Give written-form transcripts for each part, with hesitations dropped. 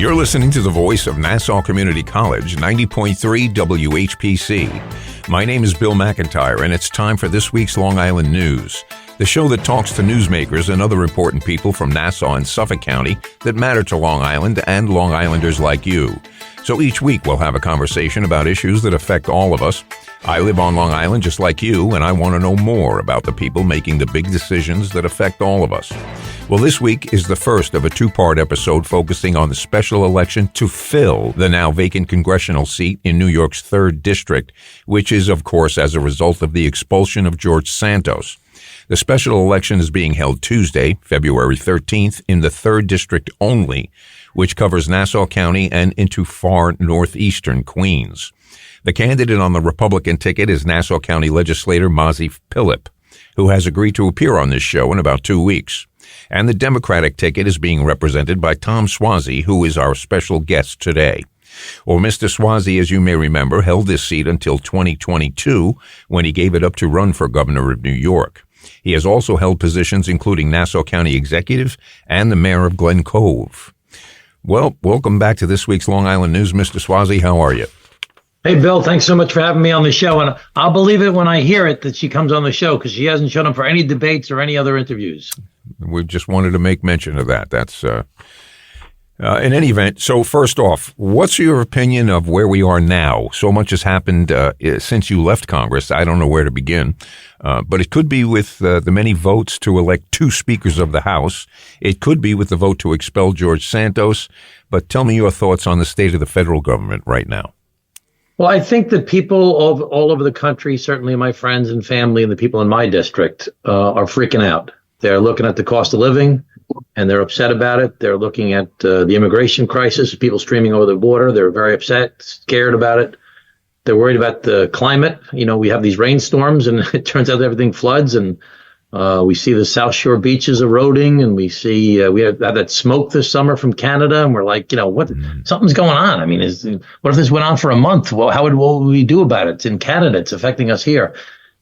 You're listening to the voice of Nassau Community College, 90.3 WHPC. My name is Bill McIntyre, and it's time for this week's Long Island News, the show that talks to newsmakers and other important people from Nassau and Suffolk County that matter to Long Island and Long Islanders like you. So each week we'll have a conversation about issues that affect all of us. I live on Long Island just like you, and I want to know more about the people making the big decisions that affect all of us. Well, this week is the first of a two-part episode focusing on the special election to fill the now vacant congressional seat in New York's 3rd District, which is, of course, as a result of the expulsion of George Santos. The special election is being held Tuesday, February 13th, in the 3rd District only, which covers Nassau County and into far northeastern Queens. The candidate on the Republican ticket is Nassau County legislator Pilip, who has agreed to appear on this show in about 2 weeks. And the Democratic ticket is being represented by Tom Suozzi, who is our special guest today. Well, Mr. Suozzi, as you may remember, held this seat until 2022, when he gave it up to run for governor of New York. He has also held positions including Nassau County Executive and the mayor of Glen, Cove. Well, welcome back to this week's Long Island News, Mr. Suozzi. How are you? Hey, Bill, thanks so much for having me on the show. And I'll believe it when I hear it that she comes on the show, because she hasn't shown up for any debates or any other interviews. We just wanted to make mention of that. That's in any event. So first off, what's your opinion of where we are now? So much has happened since you left Congress. I don't know where to begin, but it could be with the many votes to elect 2 speakers of the House. It could be with the vote to expel George Santos. But tell me your thoughts on the state of the federal government right now. Well, I think that people all over the country, certainly my friends and family and the people in my district, are freaking out. They're looking at the cost of living, and they're upset about it. They're looking at the immigration crisis, people streaming over the border. They're very upset, scared about it. They're worried about the climate. You know, we have these rainstorms, and it turns out everything floods, and we see the South Shore beaches eroding, and we see we had that smoke this summer from Canada, and we're like, what? Something's going on. I mean, what if this went on for a month? Well, what would we do about it? It's in Canada. It's affecting us here.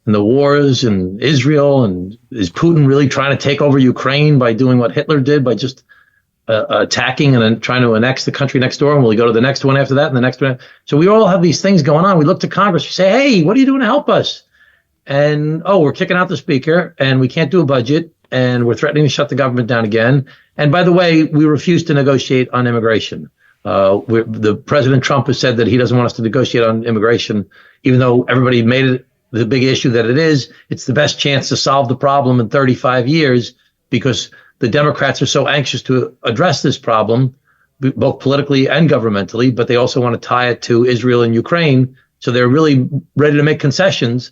And the wars in Israel, and is Putin really trying to take over Ukraine by doing what Hitler did, by just attacking and then trying to annex the country next door? And will he go to the next one after that and the next one? So we all have these things going on. We look to Congress. We say, hey, what are you doing to help us? And, we're kicking out the speaker, and we can't do a budget, and we're threatening to shut the government down again. And by the way, we refuse to negotiate on immigration. The President Trump has said that he doesn't want us to negotiate on immigration, even though everybody made it the big issue that it is. It's the best chance to solve the problem in 35 years, because the Democrats are so anxious to address this problem, both politically and governmentally, but they also want to tie it to Israel and Ukraine. So they're really ready to make concessions.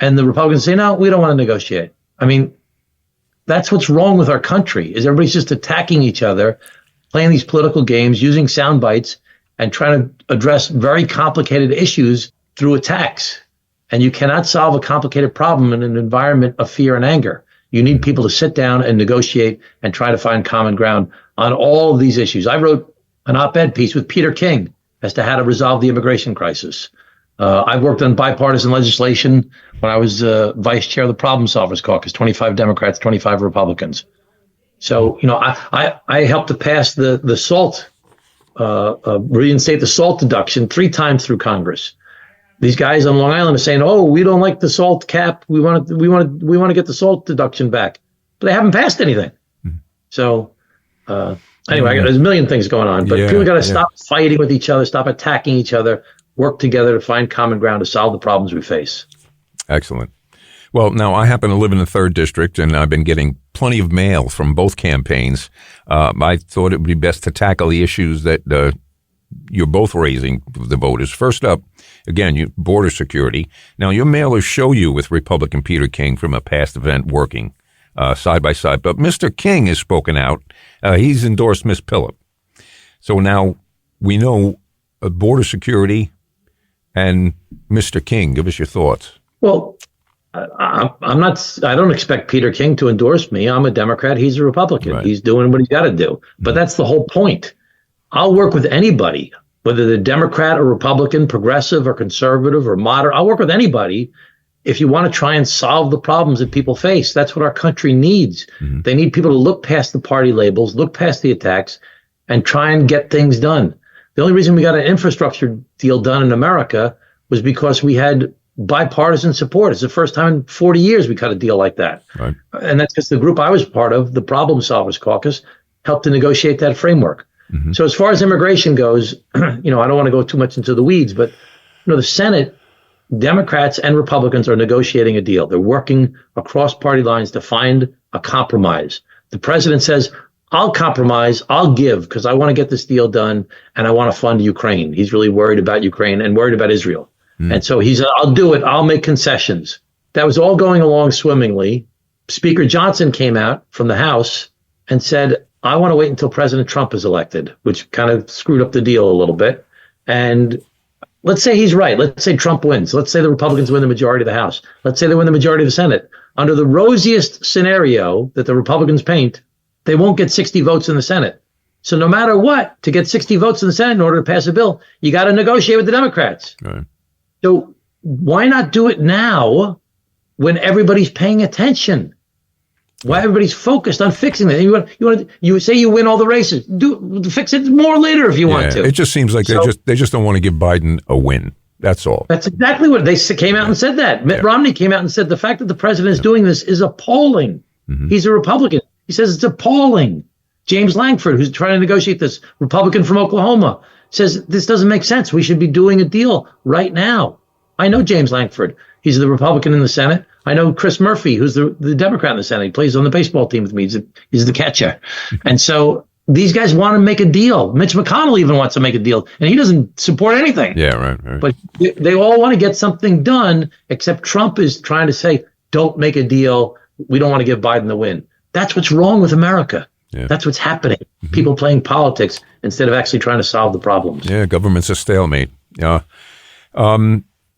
And the Republicans say, no, we don't want to negotiate. I mean, that's what's wrong with our country, is everybody's just attacking each other, playing these political games, using sound bites, and trying to address very complicated issues through attacks. And you cannot solve a complicated problem in an environment of fear and anger. You need people to sit down and negotiate and try to find common ground on all of these issues. I wrote an op-ed piece with Peter King as to how to resolve the immigration crisis. I've worked on bipartisan legislation when I was vice chair of the Problem Solvers Caucus, 25 Democrats, 25 Republicans. So, I helped to pass the SALT, reinstate the SALT deduction 3 times through Congress. These guys on Long Island are saying, we don't like the SALT cap. We want to get the SALT deduction back. But they haven't passed anything. So anyway, there's a million things going on. But people got to stop fighting with each other, stop attacking each other, work together to find common ground to solve the problems we face. Excellent. Well, now I happen to live in the 3rd District, and I've been getting plenty of mail from both campaigns. I thought it would be best to tackle the issues that you're both raising the voters. First up, again, border security. Now, your mailers show you with Republican Peter King from a past event working side by side. But Mr. King has spoken out. He's endorsed Ms. Pilip. So now we know border security and Mr. King. Give us your thoughts. Well, I don't expect Peter King to endorse me. I'm a Democrat. He's a Republican. Right. He's doing what he's got to do. But that's the whole point. I'll work with anybody, whether they're Democrat or Republican, progressive or conservative or moderate. I'll work with anybody if you want to try and solve the problems that people face. That's what our country needs. They need people to look past the party labels, look past the attacks, and try and get things done. The only reason we got an infrastructure deal done in America was because we had bipartisan support. It's the first time in 40 years we cut a deal like that. Right. And that's because the group I was part of, the Problem Solvers Caucus, helped to negotiate that framework. Mm-hmm. So as far as immigration goes, I don't want to go too much into the weeds, but the Senate, Democrats and Republicans are negotiating a deal. They're working across party lines to find a compromise. The president says, I'll compromise, I'll give, because I want to get this deal done and I want to fund Ukraine. He's really worried about Ukraine and worried about Israel. And so he said, I'll do it. I'll make concessions. That was all going along swimmingly. Speaker Johnson came out from the House and said, I want to wait until President Trump is elected, which kind of screwed up the deal a little bit. And let's say he's right. Let's say Trump wins. Let's say the Republicans win the majority of the House. Let's say they win the majority of the Senate. Under the rosiest scenario that the Republicans paint, they won't get 60 votes in the Senate. So no matter what, to get 60 votes in the Senate in order to pass a bill, you got to negotiate with the Democrats. Right. So why not do it now when everybody's paying attention? Why everybody's focused on fixing it? You say you win all the races. Fix it more later if you want to. It just seems like they just don't want to give Biden a win. That's all. That's exactly what they came out and said that. Mitt Romney came out and said the fact that the president is doing this is appalling. Mm-hmm. He's a Republican. He says it's appalling. James Langford, who's trying to negotiate this, Republican from Oklahoma, says this doesn't make sense. We should be doing a deal right now. I know James Langford. He's the Republican in the Senate. I know Chris Murphy, who's the Democrat in the Senate. He plays on the baseball team with me. He's the catcher. And so these guys want to make a deal. Mitch McConnell even wants to make a deal, and he doesn't support anything. Yeah, right. But they all want to get something done, except Trump is trying to say, don't make a deal. We don't want to give Biden the win. That's what's wrong with America. Yeah. That's what's happening. Mm-hmm. People playing politics instead of actually trying to solve the problems. Yeah, government's a stalemate. Yeah.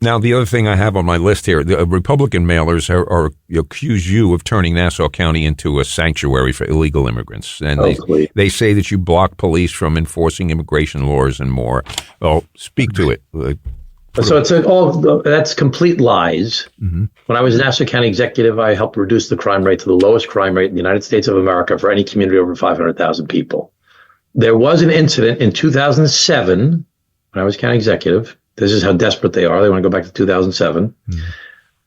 Now, the other thing I have on my list here, the Republican mailers accuse you of turning Nassau County into a sanctuary for illegal immigrants. And they say that you block police from enforcing immigration laws and more. Well, speak to it. So that's complete lies. Mm-hmm. When I was Nassau County executive, I helped reduce the crime rate to the lowest crime rate in the United States of America for any community over 500,000 people. There was an incident in 2007 when I was county executive. This is how desperate they are. They want to go back to 2007,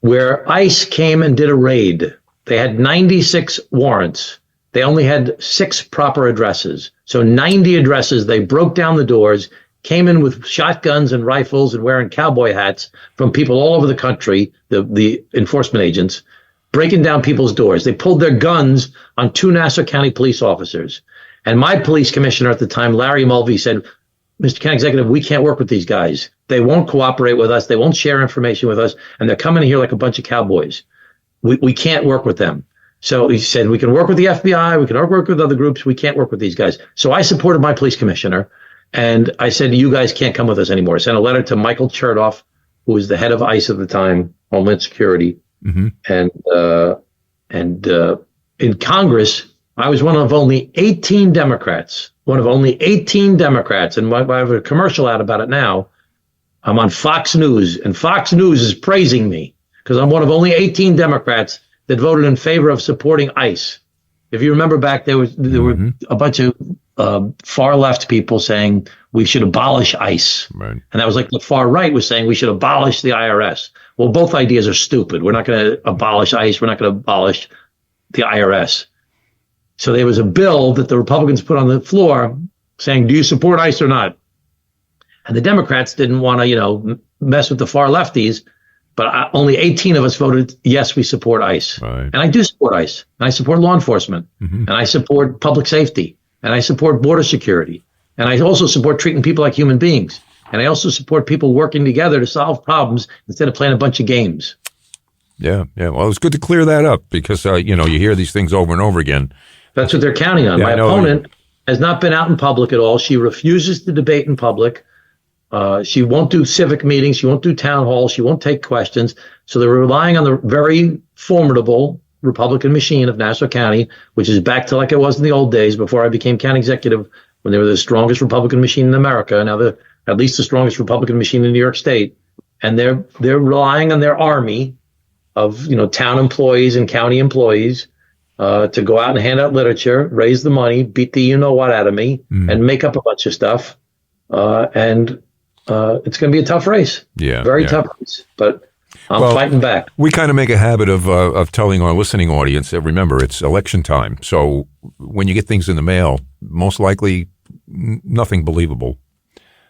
where ICE came and did a raid. They had 96 warrants. They only had 6 proper addresses. So 90 addresses. They broke down the doors, came in with shotguns and rifles and wearing cowboy hats from people all over the country, the enforcement agents, breaking down people's doors. They pulled their guns on 2 Nassau County police officers. And my police commissioner at the time, Larry Mulvey, said, Mr. County Executive, we can't work with these guys. They won't cooperate with us. They won't share information with us. And they're coming here like a bunch of cowboys. We can't work with them. So he said, we can work with the FBI. We can work with other groups. We can't work with these guys. So I supported my police commissioner. And I said, you guys can't come with us anymore. I sent a letter to Michael Chertoff, who was the head of ICE at the time, Homeland Security. Mm-hmm. And in Congress, I was one of only 18 Democrats. And I have a commercial out about it now. I'm on Fox News, and Fox News is praising me because I'm one of only 18 Democrats that voted in favor of supporting ICE. If you remember back, there were a bunch of far left people saying we should abolish ICE. Right. And that was like the far right was saying we should abolish the IRS. Well, both ideas are stupid. We're not going to abolish ICE. We're not going to abolish the IRS. So there was a bill that the Republicans put on the floor saying, do you support ICE or not? And the Democrats didn't want to, mess with the far lefties, but only 18 of us voted, yes, we support ICE. Right. And I do support ICE. And I support law enforcement. Mm-hmm. And I support public safety. And I support border security. And I also support treating people like human beings. And I also support people working together to solve problems instead of playing a bunch of games. Yeah. Well, it's good to clear that up because, you hear these things over and over again. That's what they're counting on. My opponent has not been out in public at all. She refuses to debate in public. She won't do civic meetings. She won't do town halls. She won't take questions. So they're relying on the very formidable Republican machine of Nassau County, which is back to like it was in the old days before I became county executive, when they were the strongest Republican machine in America. Now they're at least the strongest Republican machine in New York State. And they're relying on their army of, town employees and county employees to go out and hand out literature, raise the money, beat the you-know-what out of me, and make up a bunch of stuff. And it's going to be a tough race. Yeah. Very tough race. But I'm fighting back. We kind of make a habit of telling our listening audience that, remember, it's election time. So when you get things in the mail, most likely nothing believable.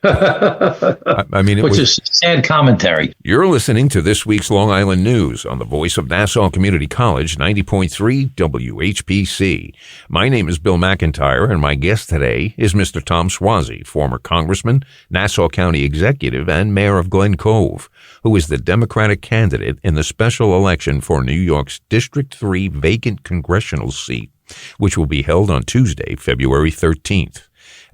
I mean, which is sad commentary. You're listening to this week's Long Island News on the voice of Nassau Community College, 90.3 WHPC. My name is Bill McIntyre, and my guest today is Mr. Tom Suozzi, former congressman, Nassau County executive, and mayor of Glen, Cove, who is the Democratic candidate in the special election for New York's District 3 vacant congressional seat, which will be held on Tuesday, February 13th.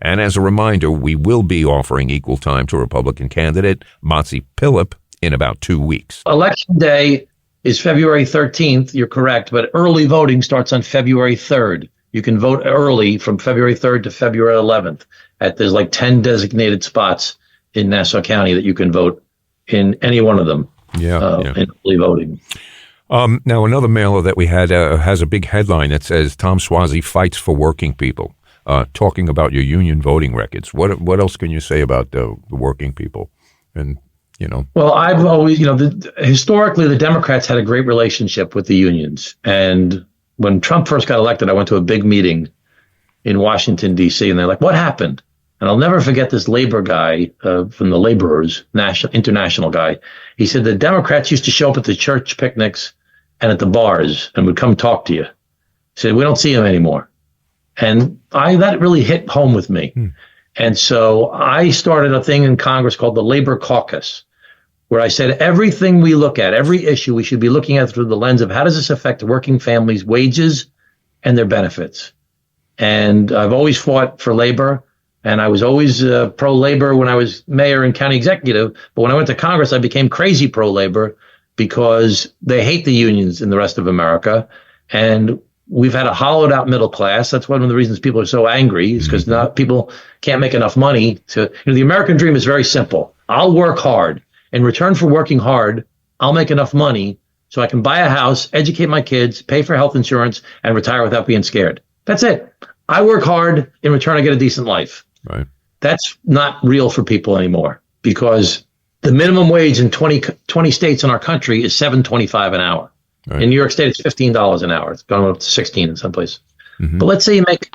And as a reminder, we will be offering equal time to Republican candidate Pilip in about 2 weeks. Election day is February 13th. You're correct, but early voting starts on February 3rd. You can vote early from February 3rd to February 11th. There's like 10 designated spots in Nassau County that you can vote in any one of them. In early voting. Now, another mailer that we had has a big headline that says Tom Suozzi fights for working people. Talking about your union voting records. What else can you say about the working people? And, Well, I've always, historically, the Democrats had a great relationship with the unions. And when Trump first got elected, I went to a big meeting in Washington, D.C., and they're like, what happened? And I'll never forget this labor guy from the laborers, international guy. He said the Democrats used to show up at the church picnics and at the bars and would come talk to you. He said, we don't see them anymore. And that really hit home with me. And so I started a thing in Congress called the Labor Caucus, where I said everything we look at, every issue, we should be looking at through the lens of how does this affect working families' wages and their benefits. And I've always fought for labor, and I was always pro-labor when I was mayor and county executive. But when I went to Congress, I became crazy pro-labor because they hate the unions in the rest of America. And we've had a hollowed out middle class. That's one of the reasons people are so angry, is because people can't make enough money to, the American dream is very simple. I'll work hard. In return for working hard, I'll make enough money so I can buy a house, educate my kids, pay for health insurance, and retire without being scared. That's it. I work hard. In return, I get a decent life. Right. That's not real for people anymore, because the minimum wage in 20 states in our country is $7.25 an hour. Right. In New York State, it's $15 an hour. It's gone up to 16 in some places. But let's say you make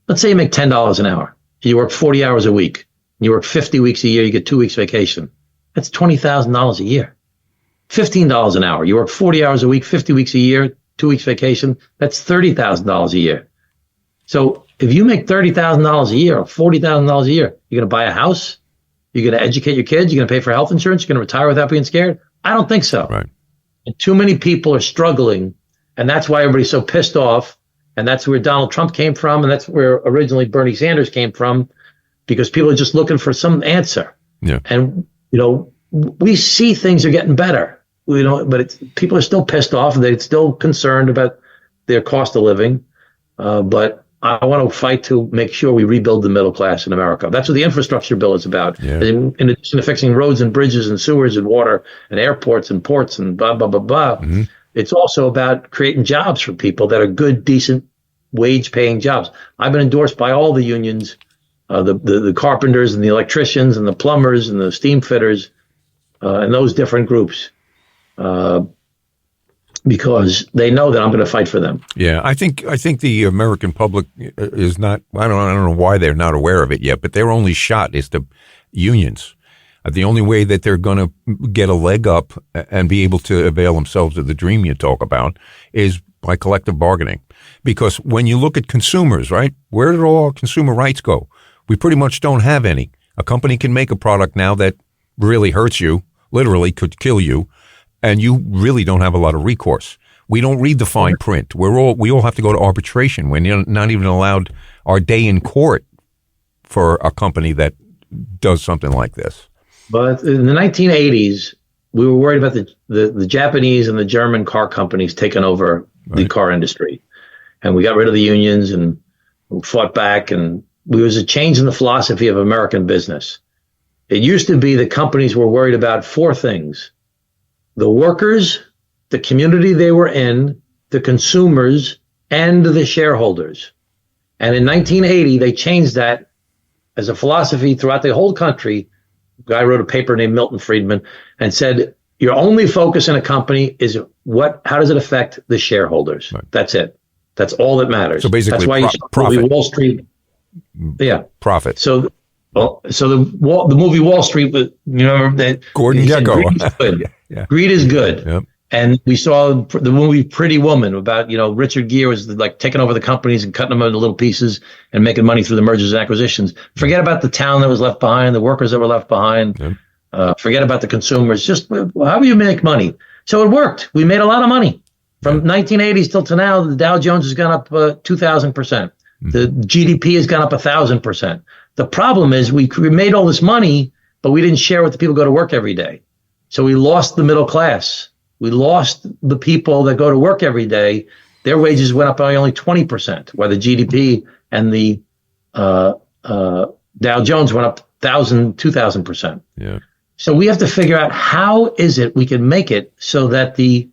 $10 an hour. You work 40 hours a week. You work 50 weeks a year. You get 2 weeks vacation. That's $20,000 a year. $15 an hour. You work 40 hours a week, 50 weeks a year, 2 weeks vacation. That's $30,000 a year. So if you make $30,000 a year or $40,000 a year, you're going to buy a house. You're going to educate your kids. You're going to pay for health insurance. You're going to retire without being scared. I don't think so. Right. And too many people are struggling, and that's why everybody's so pissed off, and that's where Donald Trump came from, and that's where originally Bernie Sanders came from, because people are just looking for some answer. Yeah. And, we see things are getting better, but people are still pissed off, and they're still concerned about their cost of living. But I want to fight to make sure we rebuild the middle class in America. That's what the infrastructure bill is about. Yeah. In addition to fixing roads and bridges and sewers and water and airports and ports and blah, blah, blah, blah. It's also about creating jobs for people that are good, decent, wage-paying jobs. I've been endorsed by all the unions, the carpenters and the electricians and the plumbers and the steam fitters and those different groups. Because they know that I'm going to fight for them. Yeah, I think the American public is not. I don't know why they're not aware of it yet, but their only shot is the unions. The only way that they're going to get a leg up and be able to avail themselves of the dream you talk about is by collective bargaining. Because when you look at consumers, right, where did all our consumer rights go? We pretty much don't have any. A company can make a product now that really hurts you, literally could kill you, and you really don't have a lot of recourse. We don't read the fine print. We all have to go to arbitration. We're not even allowed our day in court for a company that does something like this. But in the 1980s, we were worried about the Japanese and the German car companies taking over the car industry. And we got rid of the unions and we fought back. And there was a change in the philosophy of American business. It used to be that companies were worried about four things: the workers, the community they were in, the consumers, and the shareholders. And in 1980, they changed that as a philosophy throughout the whole country. A guy wrote a paper named Milton Friedman and said, your only focus in a company is how does it affect the shareholders? Right. That's it. That's all that matters. So basically, that's why you profit. Wall Street. Yeah, profit. So the movie Wall Street, you remember that Gordon Gekko. Greed is good. Yeah. Greed is good. Yep. And we saw the movie Pretty Woman about, Richard Gere was like taking over the companies and cutting them into little pieces and making money through the mergers and acquisitions. Forget about the town that was left behind, the workers that were left behind. Yep. Forget about the consumers. Just how do you make money? So it worked. We made a lot of money. From 1980s till to now, the Dow Jones has gone up 2,000%. The GDP has gone up 1,000%. The problem is we made all this money, but we didn't share with the people who go to work every day. So we lost the middle class. We lost the people that go to work every day. Their wages went up by only 20%, while the GDP and the Dow Jones went up 1,000, 2,000%. Yeah. So we have to figure out how is it we can make it so that the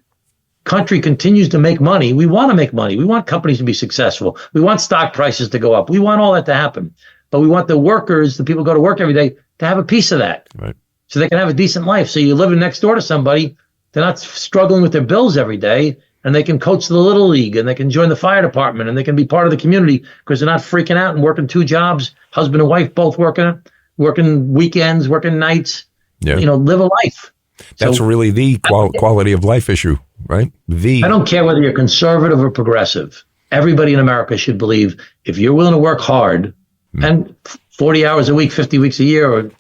country continues to make money. We want to make money. We want companies to be successful. We want stock prices to go up. We want all that to happen. But we want the workers, the people who go to work every day, to have a piece of that. Right. So they can have a decent life. So you're living next door to somebody, they're not struggling with their bills every day, and they can coach the Little League, and they can join the fire department, and they can be part of the community because they're not freaking out and working 2 jobs, husband and wife both working weekends, working nights. Yeah. Live a life. That's really the quality of life issue, right? I don't care whether you're conservative or progressive. Everybody in America should believe if you're willing to work hard and 40 hours a week, 50 weeks a year, or,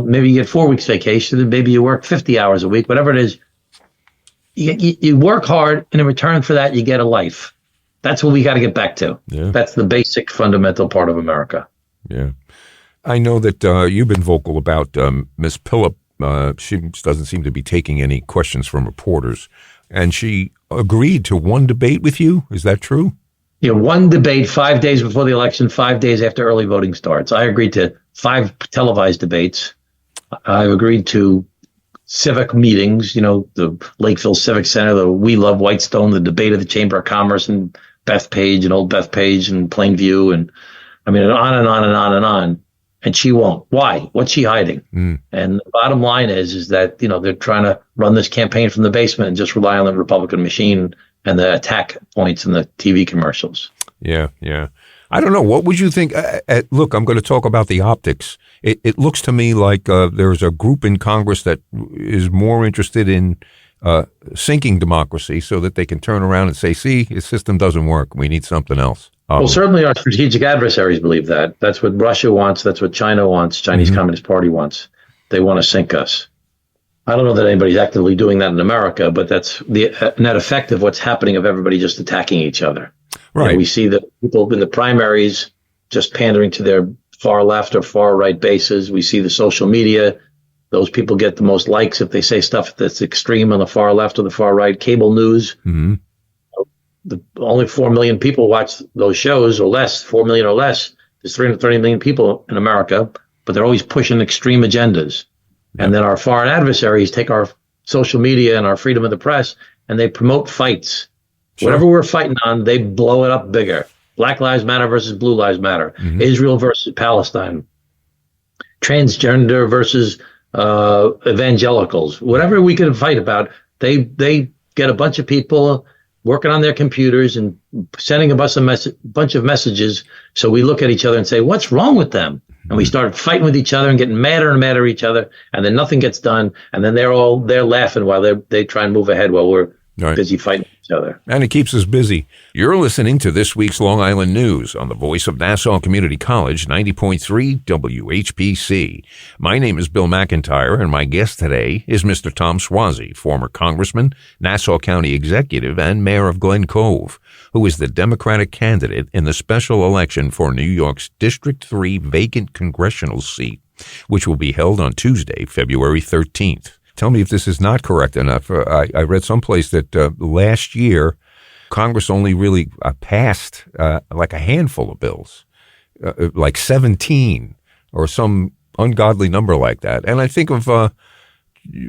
maybe you get 4 weeks vacation and maybe you work 50 hours a week, whatever it is, you work hard, and in return for that, you get a life. That's what we got to get back to. Yeah. That's the basic fundamental part of America. Yeah. I know that you've been vocal about Ms. Pilip. She doesn't seem to be taking any questions from reporters. And she agreed to one debate with you. Is that true? Yeah, one debate 5 days before the election, 5 days after early voting starts. I agreed to 5 televised debates. I've agreed to civic meetings, the Lakeville Civic Center, the We Love Whitestone, the debate of the Chamber of Commerce and Bethpage and Old Bethpage and Plainview. And I mean, on and on and on and on. And she won't. Why? What's she hiding? And the bottom line is that, they're trying to run this campaign from the basement and just rely on the Republican machine and the attack points in the TV commercials. Yeah. I don't know. What would you think? Look, I'm going to talk about the optics. It looks to me like there's a group in Congress that is more interested in sinking democracy so that they can turn around and say, see, the system doesn't work. We need something else. Well, certainly our strategic adversaries believe that. That's what Russia wants. That's what China wants. Chinese Communist Party wants. They want to sink us. I don't know that anybody's actively doing that in America, but that's the net effect of what's happening of everybody just attacking each other. Right. We see the people in the primaries just pandering to their far left or far right bases. We see the social media. Those people get the most likes if they say stuff that's extreme on the far left or the far right. Cable news. Only 4 million people watch those shows or less, 4 million or less. There's 330 million people in America, but they're always pushing extreme agendas. Yep. And then our foreign adversaries take our social media and our freedom of the press, and they promote fights. Sure. Whatever we're fighting on, they blow it up bigger. Black Lives Matter versus Blue Lives Matter. Israel versus Palestine. Transgender versus evangelicals. Whatever we can fight about, they get a bunch of people working on their computers and sending us a bunch of messages. So we look at each other and say, what's wrong with them? And we start fighting with each other and getting madder and madder at each other. And then nothing gets done. And then they're laughing while they try and move ahead while we're busy fighting each other. And it keeps us busy. You're listening to this week's Long Island News on the voice of Nassau Community College, 90.3 WHPC. My name is Bill McIntyre, and my guest today is Mr. Tom Suozzi, former congressman, Nassau County executive, and mayor of Glen, Cove, who is the Democratic candidate in the special election for New York's District 3 vacant congressional seat, which will be held on Tuesday, February 13th. Tell me if this is not correct enough. I read someplace that last year, Congress only really passed like a handful of bills, like 17 or some ungodly number like that. And I think of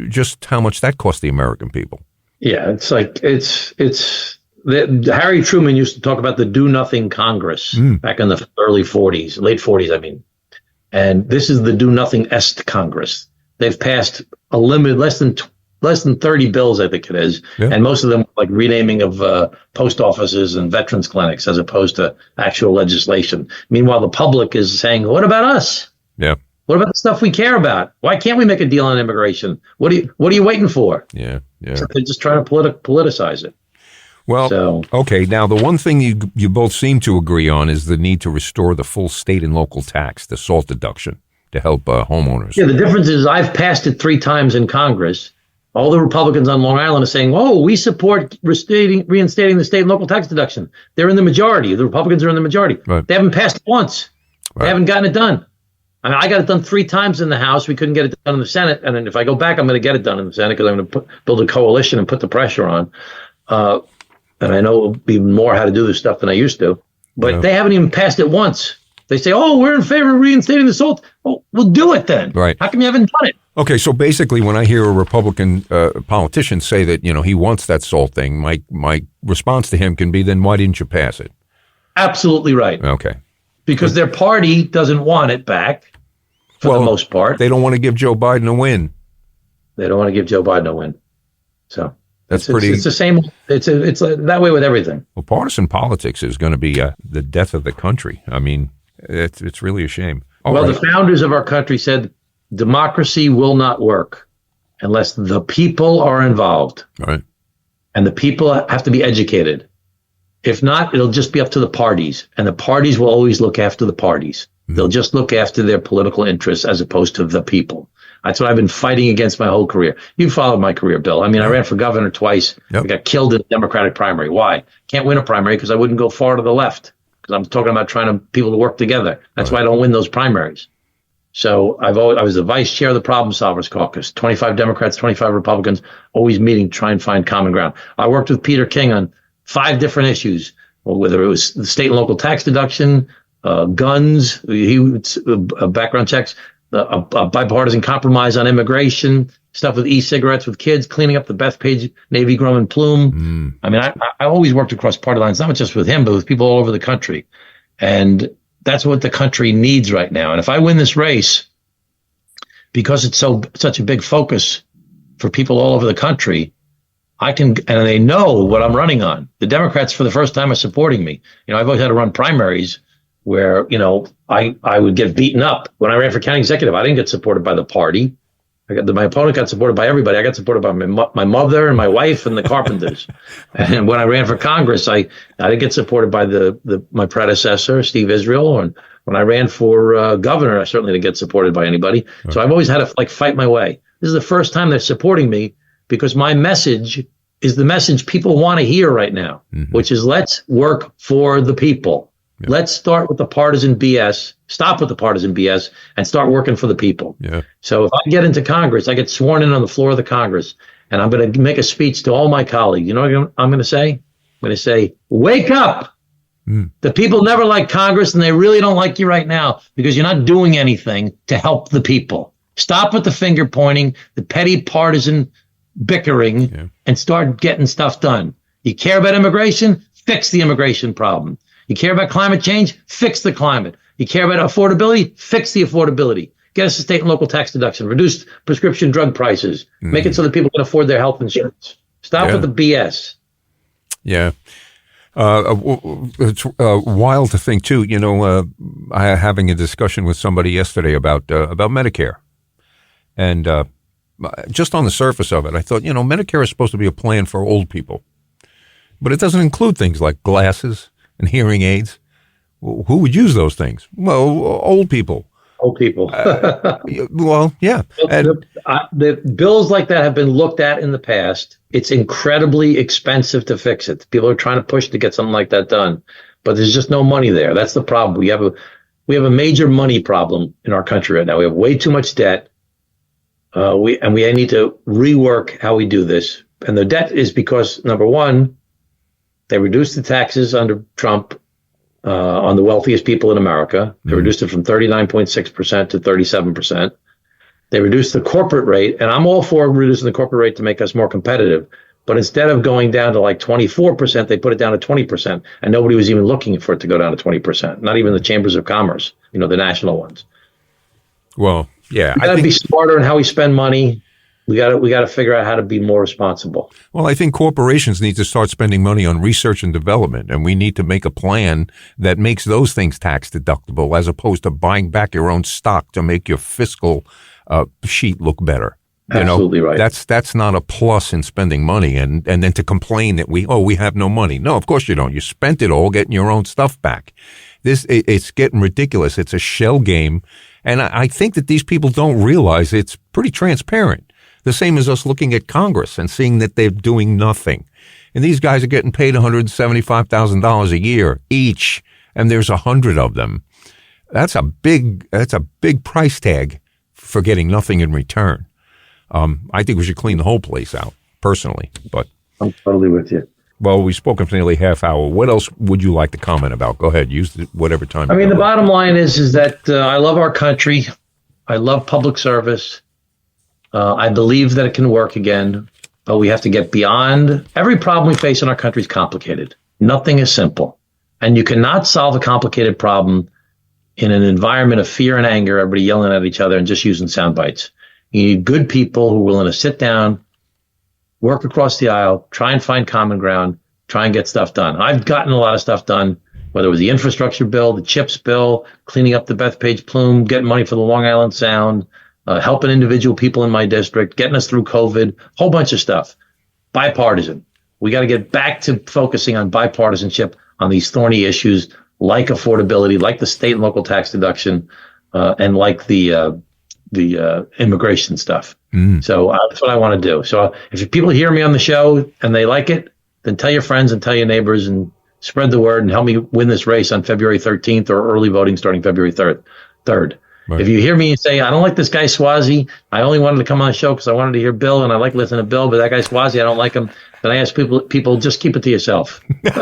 just how much that cost the American people. Yeah, it's Harry Truman used to talk about the Do Nothing Congress back in the late 40s, I mean. And this is the Do Nothing Est Congress. They've passed a limit, less than 30 bills, I think it is. Yeah. And most of them like renaming of post offices and veterans clinics as opposed to actual legislation. Meanwhile, the public is saying, what about us? Yeah. What about the stuff we care about? Why can't we make a deal on immigration? What are you waiting for? Yeah. So they're just trying to politicize it. Well, okay. Now, the one thing you both seem to agree on is the need to restore the full state and local tax, the SALT deduction, to help homeowners. Yeah, the difference is I've passed it 3 times in Congress. All the Republicans on Long Island are saying, we support reinstating the state and local tax deduction. They're in the majority. The Republicans are in the majority. Right. They haven't passed it once. Right. They haven't gotten it done. I mean, I got it done 3 times in the House. We couldn't get it done in the Senate. And then if I go back, I'm going to get it done in the Senate because I'm going to build a coalition and put the pressure on. And I know even more how to do this stuff than I used to. But they haven't even passed it once. They say, we're in favor of reinstating the SALT. Oh, we'll do it then. Right. How come you haven't done it? Okay, so basically when I hear a Republican politician say that, he wants that SALT thing, my response to him can be, then why didn't you pass it? Absolutely right. Okay. Because their party doesn't want it back for the most part. They don't want to give Joe Biden a win. They don't want to give Joe Biden a win. So it's the same. It's that way with everything. Well, partisan politics is going to be the death of the country. I mean, it's really a shame. The founders of our country said democracy will not work unless the people are involved. Right. And the people have to be educated. If not, it'll just be up to the parties, and the parties will always look after the parties. Mm-hmm. They'll just look after their political interests as opposed to the people. That's what I've been fighting against my whole career. You followed my career, Bill. I mean, I ran for governor twice. Yep. I got killed in the Democratic primary. Why? Can't win a primary because I wouldn't go far to the left because I'm talking about people to work together. That's why I don't win those primaries. So I was the vice chair of the Problem Solvers Caucus, 25 Democrats, 25 Republicans, always meeting, try and find common ground. I worked with Peter King on 5 different issues, whether it was the state and local tax deduction, guns, background checks, a bipartisan compromise on immigration, stuff with e-cigarettes with kids, cleaning up the Bethpage Navy Grumman plume. I mean, I always worked across party lines, not just with him, but with people all over the country. And that's what the country needs right now. And if I win this race, because it's such a big focus for people all over the country, and they know what I'm running on. The Democrats, for the first time, are supporting me. I've always had to run primaries where, I would get beaten up. When I ran for county executive, I didn't get supported by the party. My opponent got supported by everybody. I got supported by my mother and my wife and the Carpenters. And when I ran for Congress, I didn't get supported by my predecessor, Steve Israel. And when I ran for governor, I certainly didn't get supported by anybody. Okay. So I've always had to fight my way. This is the first time they're supporting me because my message is the message people want to hear right now, which is let's work for the people. Yeah. Let's start with the partisan BS, stop with the partisan BS, and start working for the people. Yeah. So if I get into Congress, I get sworn in on the floor of the Congress, and I'm going to make a speech to all my colleagues. You know what I'm going to say? I'm going to say, wake up. The people never like Congress, and they really don't like you right now because you're not doing anything to help the people. Stop with the finger pointing, the petty partisan bickering, and start getting stuff done. You care about immigration? Fix the immigration problem. You care about climate change? Fix the climate. You care about affordability? Fix the affordability. Get us a state and local tax deduction. Reduce prescription drug prices. Make it so that people can afford their health insurance. Stop with the BS. Yeah. It's wild to think, too. I having a discussion with somebody yesterday about Medicare. And just on the surface of it, I thought, Medicare is supposed to be a plan for old people. But it doesn't include things like glasses and hearing aids. Who would use those things? Well, old people. Old people. Well, yeah. The bills like that have been looked at in the past. It's incredibly expensive to fix it. People are trying to push to get something like that done, but there's just no money there. That's the problem. We have a major money problem in our country right now. We have way too much debt. We need to rework how we do this. And the debt is because, number one, they reduced the taxes under Trump on the wealthiest people in America. They reduced it from 39.6% to 37%. They reduced the corporate rate, and I'm all for reducing the corporate rate to make us more competitive. But instead of going down to like 24%, they put it down to 20%. And nobody was even looking for it to go down to 20%. Not even the chambers of commerce, the national ones. Well, yeah. We got to be smarter in how we spend money. We got to figure out how to be more responsible. Well, I think corporations need to start spending money on research and development, and we need to make a plan that makes those things tax deductible as opposed to buying back your own stock to make your fiscal sheet look better. Absolutely right. That's not a plus in spending money, and then to complain that we have no money. No, of course you don't. You spent it all getting your own stuff back. It's getting ridiculous. It's a shell game, and I think that these people don't realize it's pretty transparent. The same as us looking at Congress and seeing that they're doing nothing. And these guys are getting paid $175,000 a year each, and there's 100 of them. That's a big price tag for getting nothing in return. I think we should clean the whole place out, personally. But I'm totally with you. Well, we've spoken for nearly half hour. What else would you like to comment about? Go ahead. Use whatever time. I mean, the bottom line is that I love our country. I love public service. I believe that it can work again, but we have to get beyond. Every problem we face in our country is complicated. Nothing is simple. And you cannot solve a complicated problem in an environment of fear and anger, everybody yelling at each other and just using sound bites. You need good people who are willing to sit down, work across the aisle, try and find common ground, try and get stuff done. I've gotten a lot of stuff done, whether it was the infrastructure bill, the CHIPS bill, cleaning up the Bethpage Plume, getting money for the Long Island Sound, helping individual people in my district, getting us through COVID, whole bunch of stuff. Bipartisan. We got to get back to focusing on bipartisanship on these thorny issues like affordability, like the state and local tax deduction, and like the immigration stuff. So that's what I want to do. So if people hear me on the show and they like it, then tell your friends and tell your neighbors and spread the word and help me win this race on February 13th or early voting starting February 3rd. Right. If you hear me say, I don't like this guy Suozzi, I only wanted to come on the show because I wanted to hear Bill and I like listening to Bill, but that guy Suozzi, I don't like him. Then I ask people just keep it to yourself. All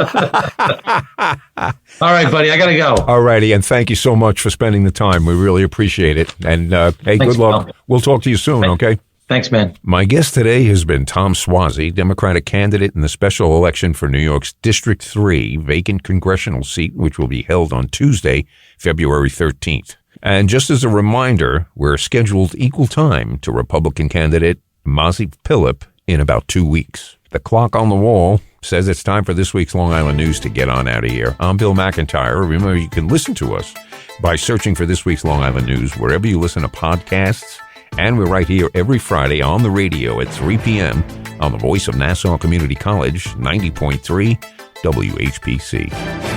right, buddy, I got to go. All righty, and thank you so much for spending the time. We really appreciate it. And hey, thanks, good luck. Bill. We'll talk to you soon, okay? Thanks, man. My guest today has been Tom Suozzi, Democratic candidate in the special election for New York's District 3 vacant congressional seat, which will be held on Tuesday, February 13th. And just as a reminder, we're scheduled equal time to Republican candidate Mazi Pilip in about 2 weeks. The clock on the wall says it's time for this week's Long Island News to get on out of here. I'm Bill McIntyre. Remember, you can listen to us by searching for this week's Long Island News wherever you listen to podcasts. And we're right here every Friday on the radio at 3 p.m. on the voice of Nassau Community College, 90.3 WHPC.